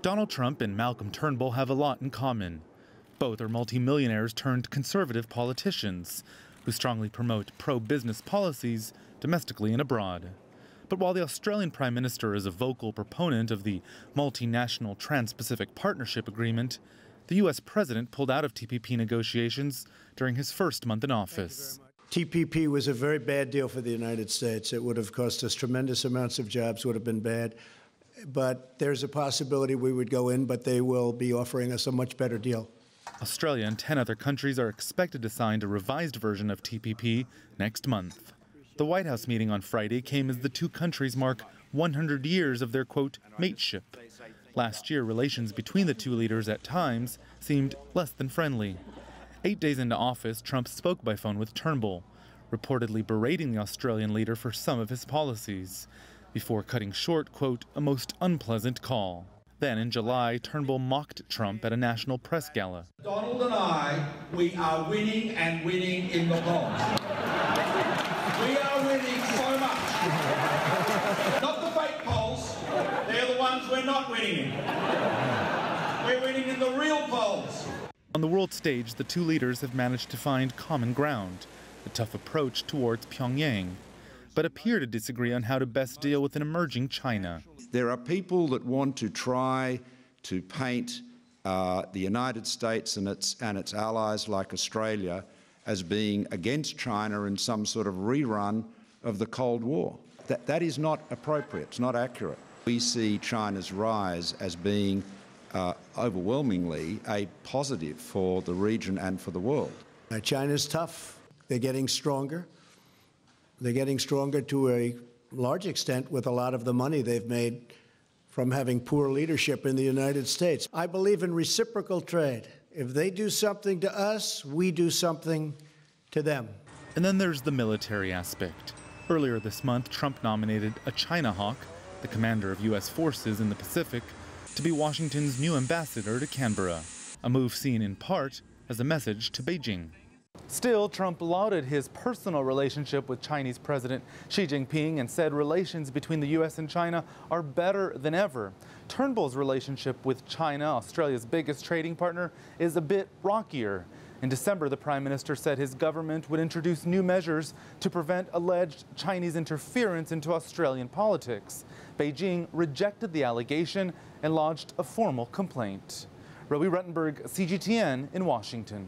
Donald Trump and Malcolm Turnbull have a lot in common. Both are multimillionaires turned conservative politicians who strongly promote pro-business policies domestically and abroad. But while the Australian Prime Minister is a vocal proponent of the multinational Trans-Pacific Partnership Agreement, the U.S. President pulled out of TPP negotiations during his first month in office. TPP was a very bad deal for the United States. It would have cost us tremendous amounts of jobs, would have been bad. But there's a possibility we would go in, but they will be offering us a much better deal. Australia and 10 other countries are expected to sign a revised version of TPP next month. The White House meeting on Friday came as the two countries mark 100 years of their, quote, mateship. Last year, relations between the two leaders at times seemed less than friendly. 8 days into office, Trump spoke by phone with Turnbull, reportedly berating the Australian leader for some of his policies, before cutting short, quote, a most unpleasant call. Then in July, Turnbull mocked Trump at a national press gala. Donald and I, we are winning and winning in the polls. We are winning so much. Not the fake polls, they're the ones we're not winning in. We're winning in the real polls. On the world stage, the two leaders have managed to find common ground, a tough approach towards Pyongyang, but appear to disagree on how to best deal with an emerging China. There are people that want to try to paint the United States and its allies like Australia as being against China in some sort of rerun of the Cold War. That is not appropriate, it's not accurate. We see China's rise as being overwhelmingly a positive for the region and for the world. China's tough. They're getting stronger. They're getting stronger to a large extent with a lot of the money they've made from having poor leadership in the United States. I believe in reciprocal trade. If they do something to us, we do something to them. And then there's the military aspect. Earlier this month, Trump nominated a China hawk, the commander of U.S. forces in the Pacific, to be Washington's new ambassador to Canberra, a move seen in part as a message to Beijing. Still, Trump lauded his personal relationship with Chinese President Xi Jinping and said relations between the U.S. and China are better than ever. Turnbull's relationship with China, Australia's biggest trading partner, is a bit rockier. In December, the Prime Minister said his government would introduce new measures to prevent alleged Chinese interference into Australian politics. Beijing rejected the allegation and lodged a formal complaint. Rowie Ruttenberg, CGTN in Washington.